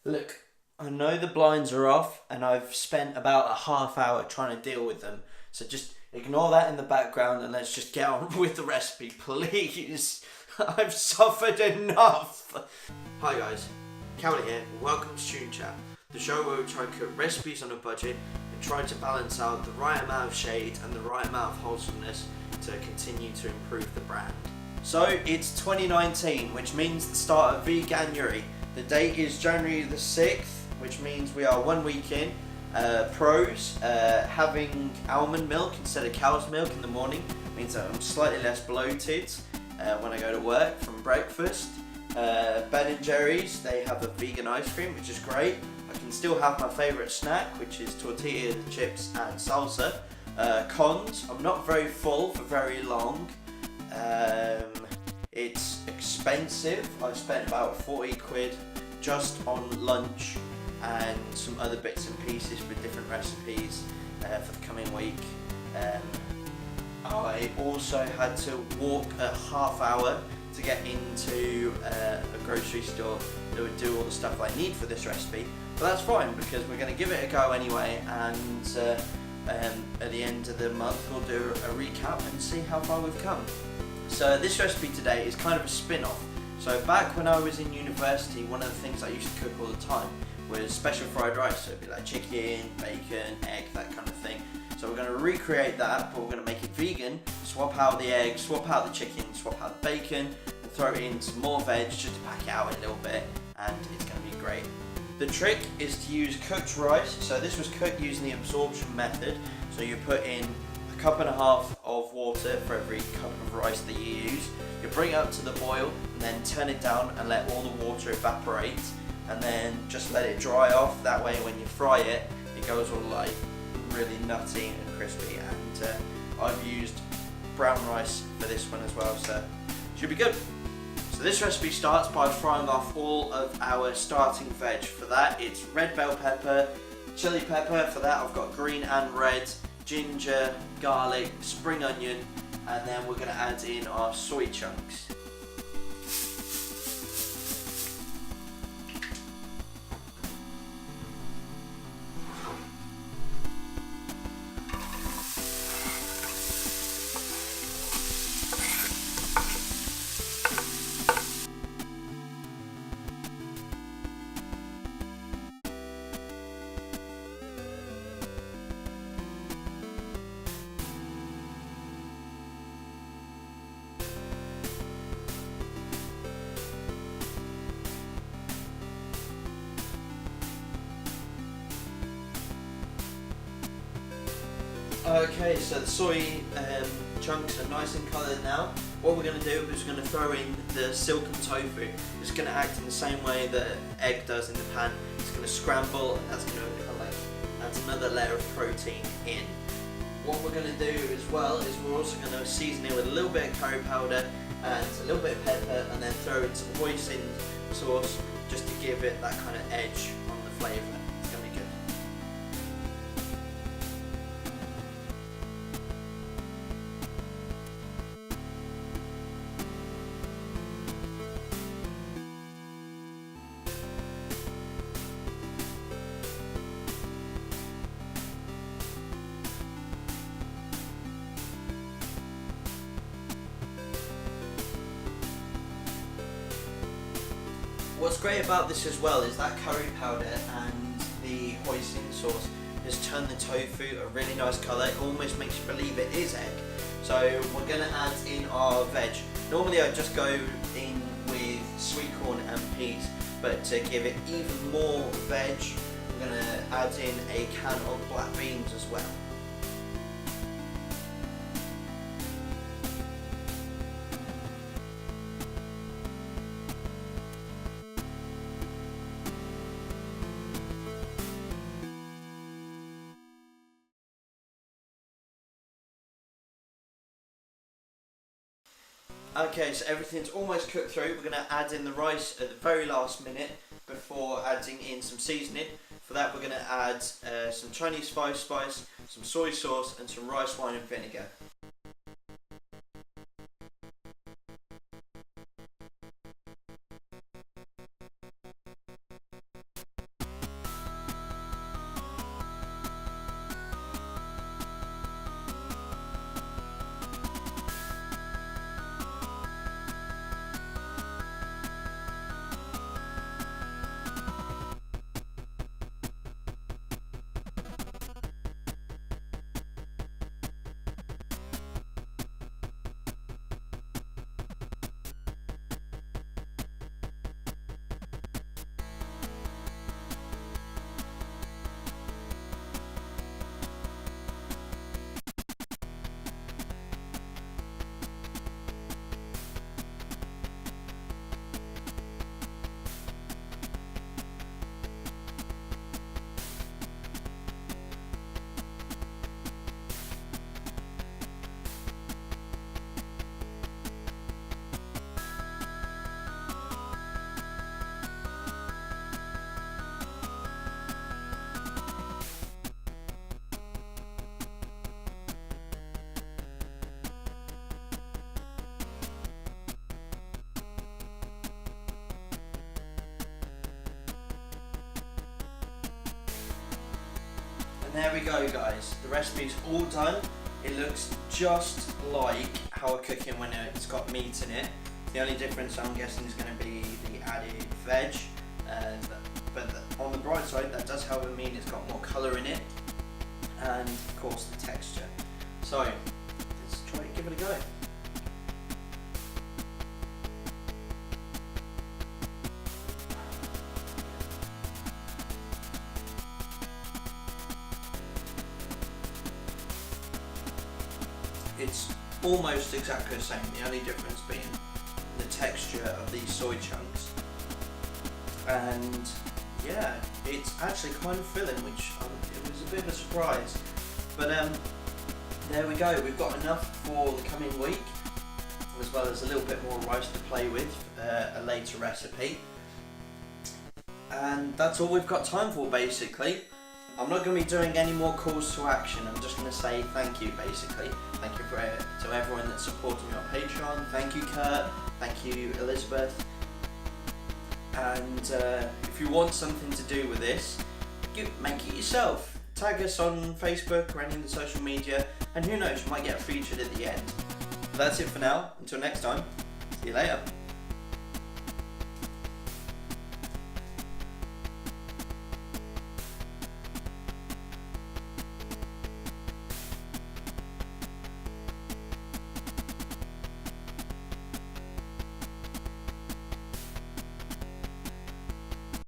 Look, I know the blinds are off and I've spent about a half hour trying to deal with them. So just ignore that in the background and let's just get on with the recipe, please. I've suffered enough. Hi guys, Cowley here and welcome to Student Chat, the show where we try and cook recipes on a budget and try to balance out the right amount of shade and the right amount of wholesomeness to continue to improve the brand. So it's 2019, which means the start of Veganuary. The date is January the 6th, which means we are 1 week in. Pros, having almond milk instead of cow's milk in the morning means that I'm slightly less bloated when I go to work from breakfast. Ben & Jerry's, they have a vegan ice cream, which is great. I can still have my favourite snack, which is tortilla chips and salsa. Cons, I'm not very full for very long. It's expensive. I spent about 40 quid just on lunch and some other bits and pieces for different recipes for the coming week. I also had to walk a half hour to get into a grocery store that would do all the stuff I need for this recipe, but that's fine because we're going to give it a go anyway, and at the end of the month we'll do a recap and see how far we've come. So this recipe today is kind of a spin-off. So back when I was in university, one of the things I used to cook all the time was special fried rice. So it'd be like chicken, bacon, egg, that kind of thing. So we're going to recreate that, but we're going to make it vegan, swap out the egg, swap out the chicken, swap out the bacon, and throw in some more veg just to pack it out a little bit, and it's going to be great. The trick is to use cooked rice. So this was cooked using the absorption method. So you put in a cup and a half of water for every cup of rice that you use. You bring it up to the boil and then turn it down and let all the water evaporate, and then just let it dry off. That way when you fry it, it goes all like really nutty and crispy, and I've used brown rice for this one as well, so should be good. So this recipe starts by frying off all of our starting veg. For that it's red bell pepper, chili pepper. For that I've got green and red, ginger, garlic, spring onion, and then we're going to add in our soy chunks. Okay, so the soy chunks are nice and coloured now. What we're going to do is we're going to throw in the silken tofu. It's going to act in the same way that egg does in the pan. It's going to scramble, and that's going to kind of like add another layer of protein in. What we're going to do as well is we're also going to season it with a little bit of curry powder and a little bit of pepper, and then throw in some hoisin sauce just to give it that kind of edge on the flavour. It's going to be good. What's great about this as well is that curry powder and the hoisin sauce has turned the tofu a really nice colour. It almost makes you believe it is egg. So we're going to add in our veg. Normally I just go in with sweet corn and peas, but to give it even more veg, we're going to add in a can of black beans as well. Okay, so everything's almost cooked through. We're going to add in the rice at the very last minute before adding in some seasoning. For that we're going to add some Chinese spice, some soy sauce and some rice wine and vinegar. And there we go, guys. The recipe's all done. It looks just like how I cook it when it's got meat in it. The only difference I'm guessing is going to be the added veg. But on the bright side, that does however mean it's got more colour in it. And of course the texture. So, let's try it, give it a go. It's almost exactly the same, the only difference being the texture of these soy chunks. And yeah, it's actually kind of filling, which it was a bit of a surprise. But there we go, we've got enough for the coming week, as well as a little bit more rice to play with, a later recipe. And that's all we've got time for, basically. I'm not going to be doing any more calls to action. I'm just going to say thank you, basically. Thank you to everyone that's supporting me on Patreon. Thank you, Kurt. Thank you, Elizabeth. And if you want something to do with this, make it yourself. Tag us on Facebook or any of the social media, and who knows, you might get featured at the end. But that's it for now. Until next time, see you later.